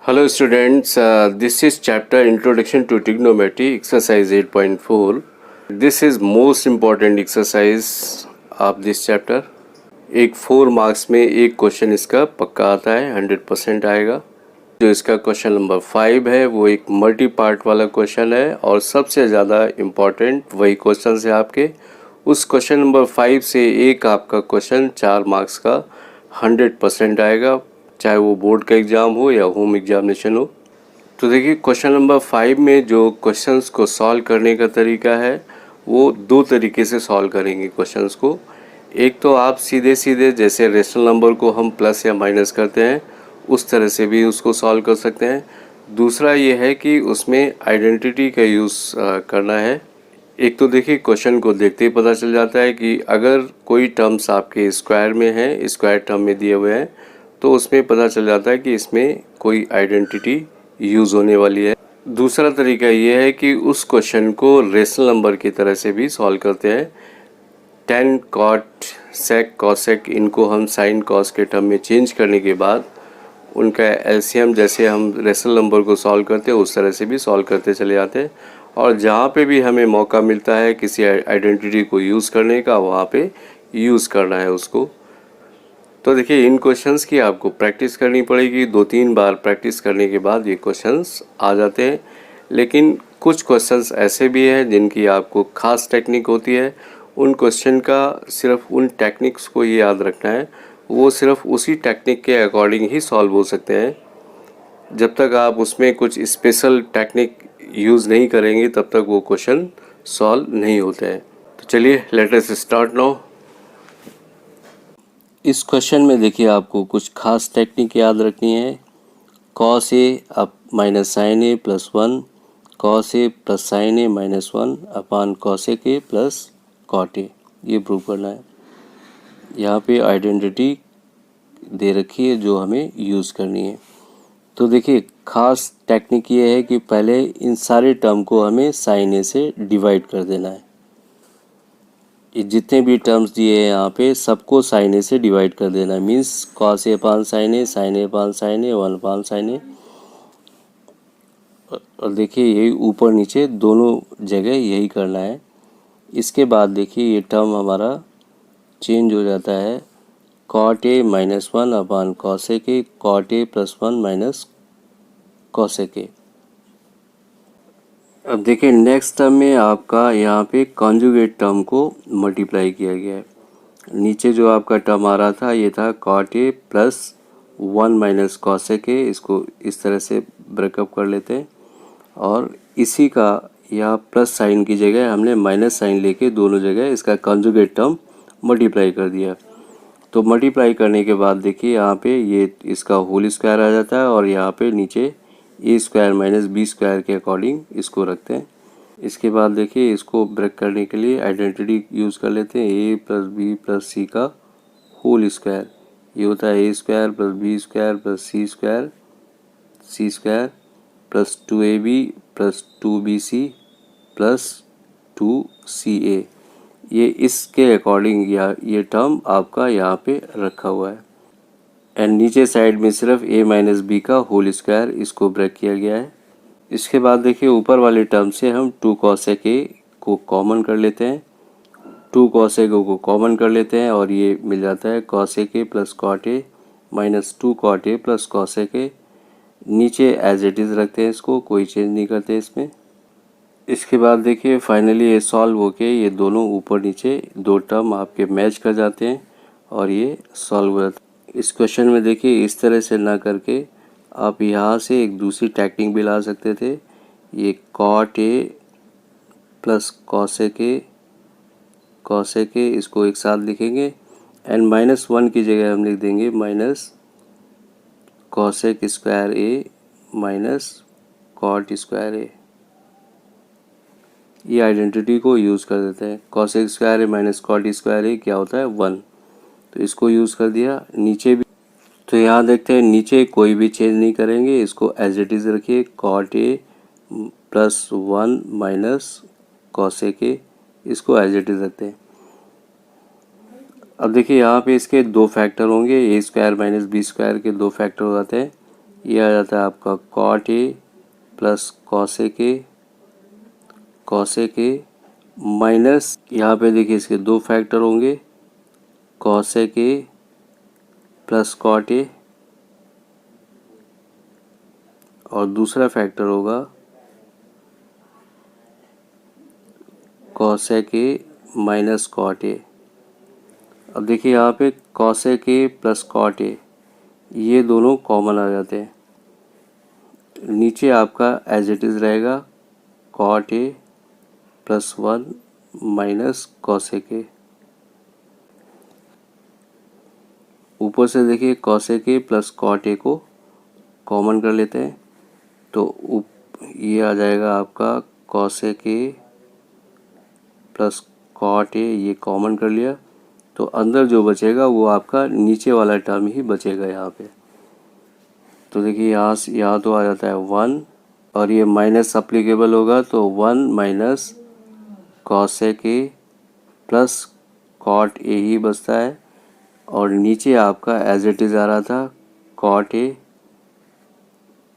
Hello students, this is chapter Introduction to Trigonometry exercise 8.4. This is most important exercise of this chapter. एक 4 marks में एक question इसका पक्का आता है, 100% आएगा। जो इसका क्वेश्चन नंबर 5 है वो एक मल्टी पार्ट वाला क्वेश्चन है और सबसे ज़्यादा इम्पॉर्टेंट वही क्वेश्चन है आपके। उस क्वेश्चन नंबर 5 से एक आपका क्वेश्चन 4 मार्क्स का 100% आएगा, चाहे वो बोर्ड का एग्ज़ाम हो या होम एग्जामिनेशन हो। तो देखिए क्वेश्चन नंबर 5 में जो क्वेश्चंस को सॉल्व करने का तरीका है वो दो तरीके से सॉल्व करेंगे क्वेश्चंस को। एक तो आप सीधे सीधे जैसे रेशनल नंबर को हम प्लस या माइनस करते हैं उस तरह से भी उसको सॉल्व कर सकते हैं। दूसरा ये है कि उसमें आइडेंटिटी का यूज़ करना है। एक तो देखिए क्वेश्चन को देखते ही पता चल जाता है कि अगर कोई टर्म्स आपके स्क्वायर में है, स्क्वायर टर्म में दिए हुए हैं, तो उसमें पता चल जाता है कि इसमें कोई आइडेंटिटी यूज़ होने वाली है। दूसरा तरीका ये है कि उस क्वेश्चन को रेशनल नंबर की तरह से भी सॉल्व करते हैं। टेन कॉट सेक कॉसेक इनको हम साइन कॉस के टर्म में चेंज करने के बाद उनका एलसीएम जैसे हम रेशनल नंबर को सॉल्व करते हैं उस तरह से भी सॉल्व करते चले जाते हैं। और जहाँ पे भी हमें मौका मिलता है किसी आइडेंटिटी को यूज़ करने का वहाँ पे यूज़ करना है उसको। तो देखिए इन क्वेश्चंस की आपको प्रैक्टिस करनी पड़ेगी, 2-3 बार प्रैक्टिस करने के बाद ये क्वेश्चंस आ जाते हैं। लेकिन कुछ क्वेश्चंस ऐसे भी हैं जिनकी आपको खास टेक्निक होती है। उन क्वेश्चन का सिर्फ उन टेक्निक्स को ये याद रखना है, वो सिर्फ उसी टेक्निक के अकॉर्डिंग ही सॉल्व हो सकते हैं। जब तक आप उसमें कुछ स्पेशल टेक्निक यूज़ नहीं करेंगे तब तक वो क्वेश्चन सॉल्व नहीं होते हैं। तो चलिए लेट अस स्टार्ट नाउ। इस क्वेश्चन में देखिए आपको कुछ खास टेक्निक याद रखनी है। Cos A up minus sine A plus 1, cos A plus sine A minus 1 upon cosec A plus cot A, ये प्रूव करना है। यहाँ पे आइडेंटिटी दे रखी है जो हमें यूज़ करनी है। तो देखिए खास टेक्निक ये है कि पहले इन सारे टर्म को हमें साइन ए से डिवाइड कर देना है। ये जितने भी टर्म्स दिए हैं यहाँ पे सबको साइन ए से डिवाइड कर देना है। Means cos A upon sign A, sign A upon sign A, 1 upon sign ए। और देखिए यही ऊपर नीचे दोनों जगह यही करना है। इसके बाद देखिए ये टर्म हमारा चेंज हो जाता है। Cot A minus 1 upon cosec A, cot A plus 1 minus cosec A. अब देखिए नेक्स्ट टर्म में आपका यहाँ पे कॉन्जुगेट टर्म को मल्टीप्लाई किया गया है। नीचे जो आपका टर्म आ रहा था ये था cot A plus 1 minus cosec A, इसको इस तरह से ब्रेकअप कर लेते हैं। और इसी का यहाँ प्लस साइन की जगह हमने माइनस साइन लेके दोनों जगह इसका कॉन्जुगेट टर्म मल्टीप्लाई कर दिया। तो मल्टीप्लाई करने के बाद देखिए यहाँ पे ये इसका होल स्क्वायर आ जाता है और यहाँ पे नीचे ए स्क्वायर माइनस बी स्क्वायर के अकॉर्डिंग इसको रखते हैं। इसके बाद देखिए इसको ब्रेक करने के लिए आइडेंटिटी यूज़ कर लेते हैं। A plus B plus C का होल स्क्वायर, ये होता है A square plus B square plus C square plus 2ab plus 2bc plus 2ca। ये इसके अकॉर्डिंग ये टर्म आपका यहाँ पे रखा हुआ है। एंड नीचे साइड में सिर्फ a माइनस बी का होल स्क्वायर इसको ब्रेक किया गया है। इसके बाद देखिए ऊपर वाले टर्म से हम 2 कॉसेक ए को कॉमन कर लेते हैं। 2 कॉसेक ए को कॉमन कर लेते हैं और ये मिल जाता है cosec A plus cot A minus 2 cot A plus cosec A. नीचे एज इट इज़ रखते हैं, इसको कोई चेंज नहीं करते इसमें। इसके बाद देखिए फाइनली ये सॉल्व होके ये दोनों ऊपर नीचे दो टर्म आपके मैच कर जाते हैं और ये सॉल्व हो जाता है। इस क्वेश्चन में देखिए इस तरह से ना करके आप यहाँ से एक दूसरी टेक्निक भी ला सकते थे। ये cot A plus cosec A इसको एक साथ लिखेंगे एंड माइनस 1 की जगह हम लिख देंगे माइनस कॉसेक स्क्वायर ए माइनस कॉट स्क्वायर ए। ये आइडेंटिटी को यूज़ कर देते हैं। कॉसेक स्क्वायर ए माइनस कॉट स्क्वायर ए क्या होता है 1, तो इसको यूज़ कर दिया। नीचे भी तो यहाँ देखते हैं नीचे कोई भी चेंज नहीं करेंगे, इसको एज इट इज़ रखिए। Cot A plus 1 minus cosec A, इसको एज इट इज़ रखते हैं। अब देखिए यहाँ पे इसके दो फैक्टर होंगे, ए स्क्वायर माइनस बी स्क्वायर के दो फैक्टर हो जाते हैं। ये आ जाता है आपका cot A plus cosec A, cosec A minus यहाँ पे देखिए इसके दो फैक्टर होंगे, cosec A plus cot A, और दूसरा फैक्टर होगा cosec A minus cot A. अब देखिए यहाँ पे cosec A plus cot A ये दोनों कॉमन आ जाते हैं, नीचे आपका एज इट इज़ रहेगा cot A plus 1 minus cosec A. ऊपर से देखिए cosec A plus cot A को कॉमन कर लेते हैं, तो ये आ जाएगा आपका cosec A plus cot A, ये कॉमन कर लिया, तो अंदर जो बचेगा वो आपका नीचे वाला टर्म ही बचेगा यहाँ पे। तो देखिए यहाँ तो आ जाता है 1 और ये माइनस अप्लीकेबल होगा, तो 1 minus cosec A plus cot A ही बचता है, और नीचे आपका एज इट इज़ आ रहा था cot A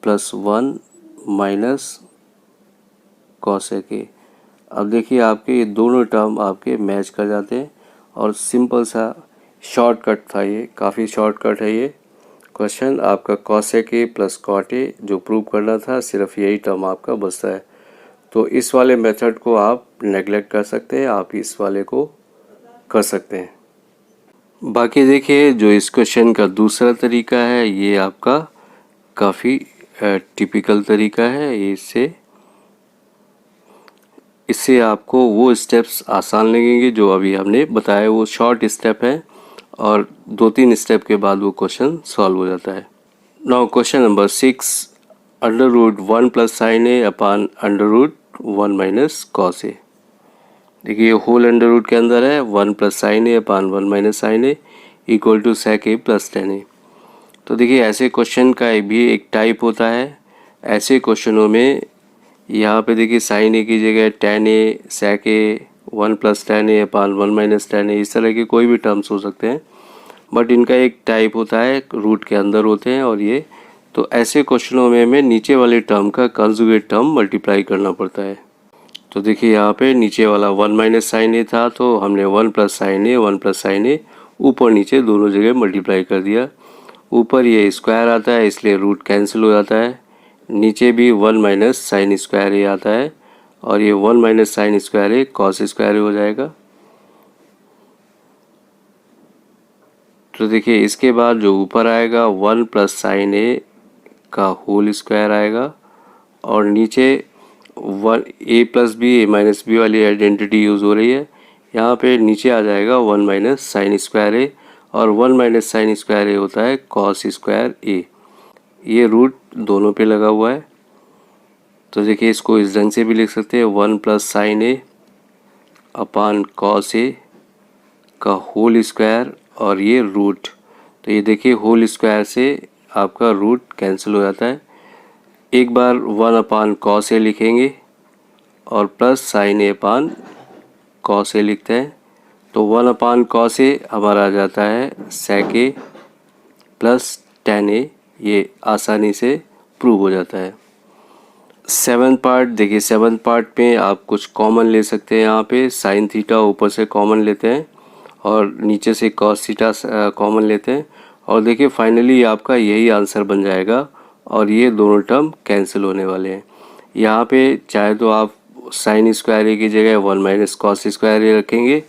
plus 1 minus cosec A. अब देखिए आपके ये दोनों टर्म आपके मैच कर जाते हैं, और सिंपल सा शॉर्टकट था, ये काफ़ी शॉर्टकट है ये क्वेश्चन। आपका cosec A plus cot A जो प्रूव करना था, सिर्फ यही टर्म आपका बचता है। तो इस वाले मेथड को आप नेगलेक्ट कर सकते हैं, आप इस वाले को कर सकते हैं। बाकी देखिए जो इस क्वेश्चन का दूसरा तरीका है ये आपका काफ़ी टिपिकल तरीका है। इससे आपको वो स्टेप्स आसान लगेंगे जो अभी हमने बताया, वो शॉर्ट स्टेप है और 2-3 स्टेप के बाद वो क्वेश्चन सॉल्व हो जाता है। Now question number 6, under root 1 plus sine A upon under root 1 minus cos A. देखिए होल अंडर रूट के अंदर है 1 plus sine A upon 1 minus sine A equal to sec A plus tan A. तो देखिए ऐसे question का भी एक टाइप होता है। ऐसे क्वेश्चनों में यहाँ पे देखिए साइन ए की जगह ten A, sec A, 1 plus tan A upon 1 minus tan ए, इस तरह के कोई भी टर्म्स हो सकते हैं, बट इनका एक टाइप होता है, रूट के अंदर होते हैं। और ये तो ऐसे क्वेश्चनों में हमें नीचे वाले टर्म का कंजुगेट टर्म मल्टीप्लाई करना पड़ता है। तो देखिए यहाँ पे नीचे वाला 1 माइनस साइन ए था, तो हमने 1 प्लस साइन ए, 1 प्लस साइन ए ऊपर नीचे दोनों जगह मल्टीप्लाई कर दिया। ऊपर ये स्क्वायर आता है इसलिए रूट कैंसिल हो जाता है, नीचे भी 1 माइनस साइन स्क्वायर ए आता है, और ये 1 माइनस साइन स्क्वायर ए कॉस स्क्वायर हो जाएगा। तो देखिए इसके बाद जो ऊपर आएगा 1 प्लस साइन ए का होल स्क्वायर आएगा, और नीचे 1 ए प्लस बी, ए माइनस बी वाली आइडेंटिटी यूज़ हो रही है। यहाँ पे नीचे आ जाएगा 1 माइनस साइन स्क्वायर ए, और 1 माइनस साइन स्क्वायर ए होता है कॉस स्क्वायर ए। ये रूट दोनों पे लगा हुआ है, तो देखिए इसको इस ढंग से भी लिख सकते हैं 1 plus sine A upon cos A का होल स्क्वायर, और ये रूट। तो ये देखिए होल स्क्वायर से आपका रूट कैंसिल हो जाता है। एक बार 1 अपान कॉस ए लिखेंगे और plus sine A upon cos A लिखते हैं, तो 1 अपान कॉस ए हमारा आ जाता है सेक ए प्लस टेन ए। ये आसानी से प्रूव हो जाता है। 7th पार्ट देखिए, 7th पार्ट में आप कुछ कॉमन ले सकते हैं। यहाँ पे साइन थीटा ऊपर से कॉमन लेते हैं और नीचे से कॉस थीटा कॉमन लेते हैं, और देखिए फाइनली आपका यही आंसर बन जाएगा, और ये दोनों टर्म कैंसिल होने वाले हैं। यहाँ पे चाहे तो आप साइन स्क्वायर ए की जगह 1 माइनस कॉस स्क्वायर ए रखेंगे,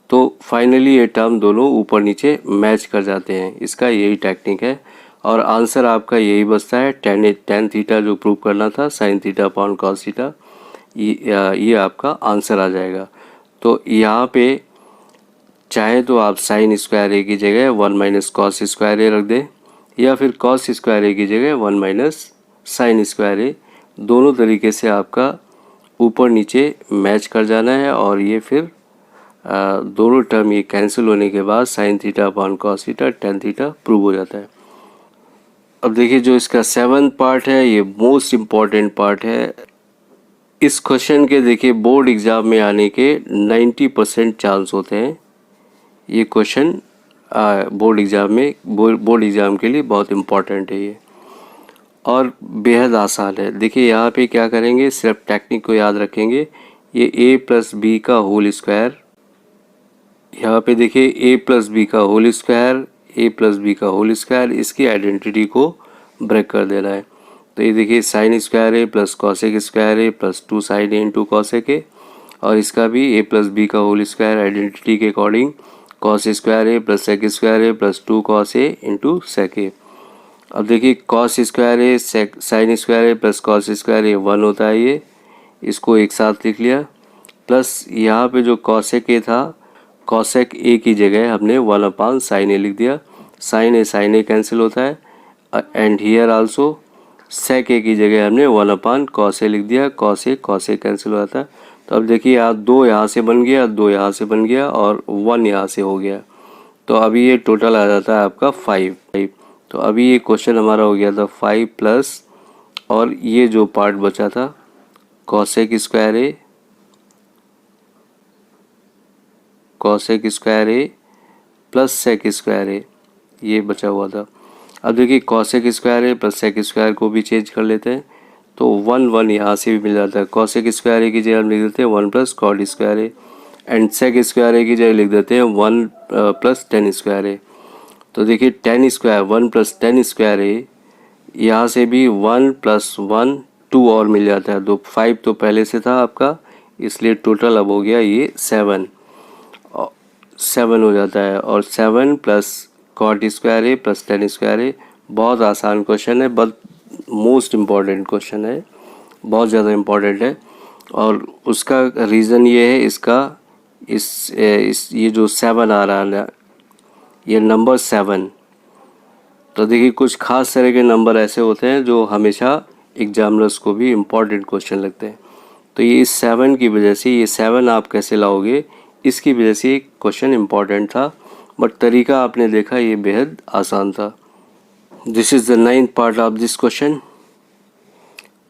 तो फाइनली ये टर्म दोनों ऊपर नीचे मैच कर जाते हैं। इसका यही टेक्निक है, और आंसर आपका यही बचता है टेन थीटा जो प्रूव करना था, sine theta upon cos theta, ये आपका आंसर आ जाएगा। तो यहाँ पे चाहे तो आप साइन स्क्वायर ए की जगह 1 माइनस कॉस स्क्वायर ए रख दें, या फिर कॉस स्क्वायर ए की जगह 1 माइनस साइन स्क्वायर ए, दोनों तरीके से आपका ऊपर नीचे मैच कर जाना है, और ये फिर दोनों टर्म ये कैंसिल होने के बाद sine theta upon cos theta tan theta prove हो जाता है। अब देखिए जो इसका 7th पार्ट है ये मोस्ट इम्पॉर्टेंट पार्ट है। इस क्वेश्चन के देखिए बोर्ड एग्ज़ाम में आने के 90% चांस होते हैं। ये क्वेश्चन बोर्ड एग्ज़ाम के लिए बहुत इम्पॉर्टेंट है ये। और बेहद आसान है। देखिए यहाँ पे क्या करेंगे, सिर्फ टेक्निक को याद रखेंगे। ये a प्लस बी का होल स्क्वायर, यहाँ पे देखिए a प्लस बी का whole square, a plus b का होल स्क्वायर, इसकी आइडेंटिटी को ब्रेक कर देना है। तो ये देखिए sine square A plus cosec square A plus 2 sine A into cosec A, और इसका भी a प्लस बी का होल स्क्वायर आइडेंटिटी के according cos square A plus sec square A plus 2 cos A into sec ए। अब देखिए cos square A sign square A plus cos square A 1 होता है, ये इसको एक साथ लिख लिया, प्लस यहाँ पे जो कॉसेक ए था, कॉसेक ए की जगह हमने 1 साइन ए लिख दिया। साइन ए कैंसिल होता है, एंड हियर आल्सो सेक ए की जगह हमने 1 कॉस ए लिख दिया। कॉस ए कैंसिल हो जाता है। तो अब देखिए यहाँ 2 यहाँ से बन गया, 2 यहाँ से बन गया और 1 यहाँ से हो गया। तो अभी ये टोटल आ जाता है आपका 5। तो अभी ये क्वेश्चन हमारा हो गया था 5 प्लस, और ये जो पार्ट बचा था cosec square A plus sec square ए, ये बचा हुआ था। अब देखिए cosec square A plus sec square को भी चेंज कर लेते हैं, तो 1 यहाँ से भी मिल जाता है। कॉसेक स्क्वायर ए की जगह हम लिख देते हैं 1 plus cot square A, and sec square A की जगह लिख देते हैं 1 प्लस टेन स्क्वायर ए। तो देखिए 10 स्क्वायर 1 प्लस टेन स्क्वायर ए, यहाँ से भी 1 प्लस 1 2 और मिल जाता है। 5 तो पहले से था आपका, इसलिए टोटल अब हो गया ये 7 हो जाता है। और 7 plus cot square A plus tan square ए, बहुत आसान क्वेश्चन है, बट मोस्ट इम्पॉर्टेंट क्वेश्चन है, बहुत ज़्यादा इम्पॉर्टेंट है। और उसका रीज़न ये है, इसका इस ये जो 7 आ रहा है, ये नंबर 7, तो देखिए कुछ खास तरह के नंबर ऐसे होते हैं जो हमेशा एग्जामिनर्स को भी इम्पॉर्टेंट क्वेश्चन लगते हैं। तो ये इस 7 की वजह से, ये 7 आप कैसे लाओगे, इसकी वजह से एक क्वेश्चन इम्पॉर्टेंट था, बट तरीका आपने देखा ये बेहद आसान था। This is the 9th part of this question.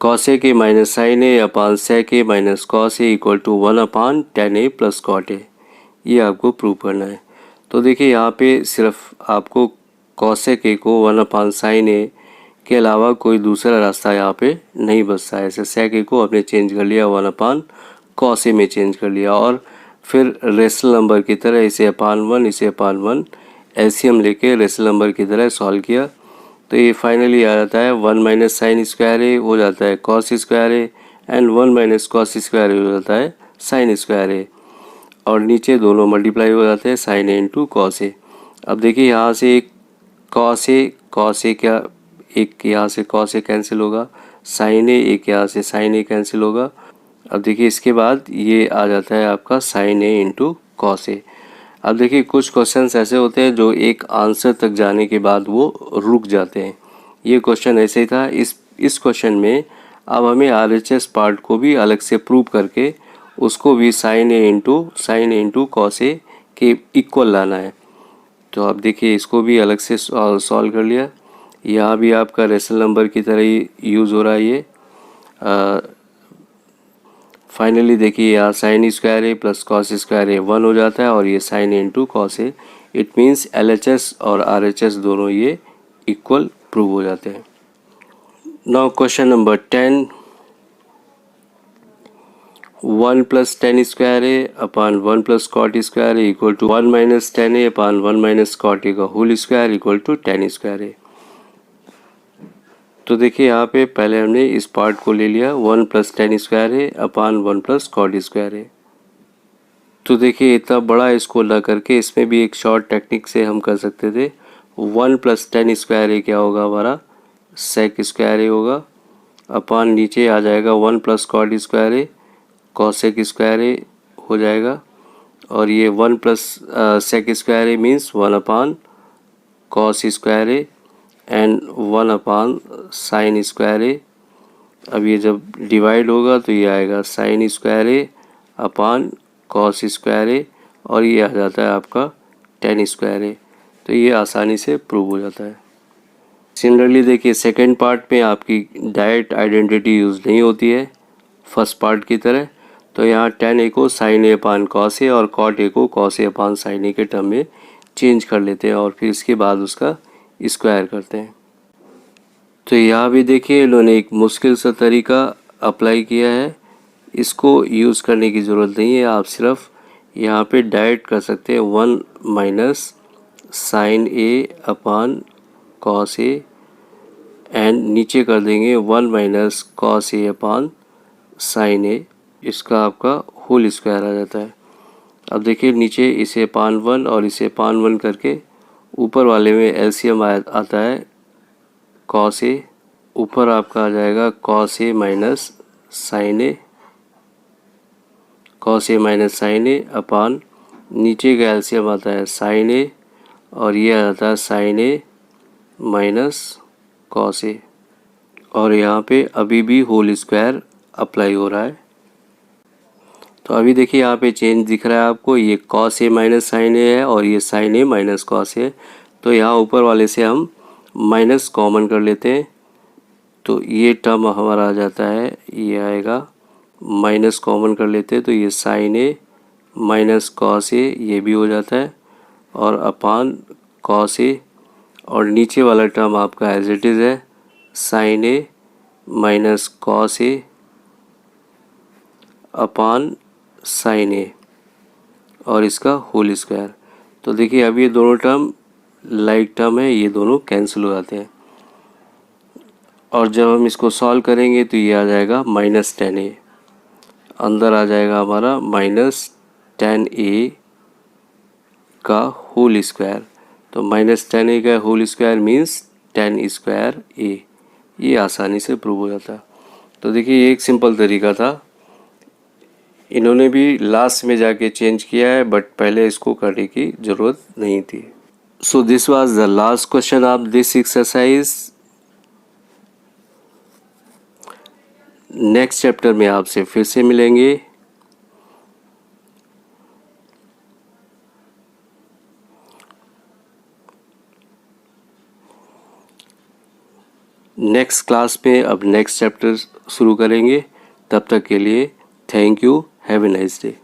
Cosec A minus sine A upon sec A minus cos A equal to 1 tan A plus cot A, ये आपको प्रूव करना है। तो देखिए यहाँ पे सिर्फ आपको कॉसेक ए को 1 साइन ए के अलावा कोई दूसरा रास्ता यहाँ पे नहीं बचता है। ऐसे सेक ए को आपने चेंज कर लिया 1 कॉस ए में चेंज कर लिया, और फिर रेशनल नंबर की तरह इसे अपान 1 इसे अपान 1 एलसीएम लेके रेशनल नंबर की तरह सॉल्व किया। तो ये फाइनली आ जाता है 1 माइनस साइन स्क्वायर ए हो जाता है cos square A, and 1 minus cos square A हो जाता है साइन स्क्वायर ए, और नीचे दोनों मल्टीप्लाई हो जाते हैं साइन ए इंटू कॉस ए। अब देखिए यहाँ से एक कॉस ए क्या, एक यहाँ से कॉस ए कैंसिल होगा, साइन ए एक यहाँ से साइन ए कैंसिल होगा। अब देखिए इसके बाद ये आ जाता है आपका साइन ए इंटू कॉस ए। अब देखिए कुछ क्वेश्चंस ऐसे होते हैं जो एक आंसर तक जाने के बाद वो रुक जाते हैं। ये क्वेश्चन ऐसे ही था। इस क्वेश्चन में अब हमें RHS पार्ट को भी अलग से प्रूव करके उसको भी साइन ए इंटू कॉस ए के इक्वल लाना है। तो अब देखिए इसको भी अलग से सॉल्व कर लिया। यहाँ भी आपका रेशनल नंबर की तरह ही यूज़ हो रहा है ये। फाइनली देखिए यहाँ sine square A plus cos square A 1 हो जाता है, और ये sine A into cos A. It means LHS और RHS दोनों ये इक्वल प्रूव हो जाते हैं। Now question number 10, 1 plus tan square A upon 1 plus cot square A equal to 1 minus tan A upon 1 minus cot A का whole square equal to tan square A. तो देखिए यहाँ पे पहले हमने इस पार्ट को ले लिया 1 plus tan square A upon 1 plus cot square A. तो देखिए इतना बड़ा इसको ना करके इसमें भी एक शॉर्ट टेक्निक से हम कर सकते थे। 1 प्लस टेन स्क्वायर ए क्या होगा हमारा, सेक स्क्वायर ए होगा, अपान नीचे आ जाएगा 1 plus cot square A cosec square A हो जाएगा, और ये 1 plus sec square A means 1 cos square A and 1 sine square A. अब ये जब डिवाइड होगा तो ये आएगा sine square A upon cos square A, और ये आ जाता है आपका टेन स्क्वायर ए। तो ये आसानी से प्रूव हो जाता है। सिमिलरली देखिए सेकेंड पार्ट में आपकी डायरेक्ट आइडेंटिटी यूज़ नहीं होती है फर्स्ट पार्ट की तरह। तो यहाँ टेन ए को sign A upon cos A और कॉट ए को कॉस ए अपान साइन ए के टर्म में चेंज कर लेते हैं, और फिर इसके बाद उसका स्क्वायर करते हैं। तो यहाँ भी देखिए इन्होंने एक मुश्किल सा तरीका अप्लाई किया है, इसको यूज़ करने की ज़रूरत नहीं है। आप सिर्फ यहाँ पे डायरेक्ट कर सकते हैं 1 minus sine A upon cos A, and नीचे कर देंगे 1 minus cos A upon sine A. इसका आपका होल स्क्वायर आ जाता है। अब देखिए नीचे इसे पान 1 और इसे पान 1 करके ऊपर वाले में एलसीएम आता है कॉस ए, ऊपर आपका आ जाएगा cos A minus sine A, cos A minus sine A अपान नीचे का एलसीएम आता है साइन ए, और ये आ जाता है साइन ए माइनस कॉस ए, और यहाँ पे अभी भी होल स्क्वायर अप्लाई हो रहा है। तो अभी देखिए यहाँ पे चेंज दिख रहा है आपको, ये कॉस ए माइनस साइन ए है और ये साइन ए माइनस कॉस ए। तो यहाँ ऊपर वाले से हम माइनस कॉमन कर लेते हैं, तो ये टर्म हमारा आ जाता है, ये आएगा माइनस कॉमन कर लेते हैं तो ये साइन ए माइनस कॉस ए ये भी हो जाता है, और अपान कॉस ए, और नीचे वाला टर्म आपका एज इट इज़ है sign A minus cos A upon sign ए, और इसका होल स्क्वायर। तो देखिए अब ये दोनों टर्म लाइक टर्म है, ये दोनों कैंसिल हो जाते हैं, और जब हम इसको सॉल्व करेंगे तो ये आ जाएगा माइनस 10a, अंदर आ जाएगा हमारा माइनस 10a का होल स्क्वायर। तो माइनस 10a का whole square means 10 square a, ये आसानी से प्रूव हो जाता है। तो देखिए ये एक सिंपल तरीका था, इन्होंने भी लास्ट में जाके चेंज किया है, बट पहले इसको करने की ज़रूरत नहीं थी। So this was the last question of this exercise. Next chapter में आपसे फिर से मिलेंगे। नेक्स्ट क्लास में अब नेक्स्ट चैप्टर शुरू करेंगे। तब तक के लिए thank you, have a nice day.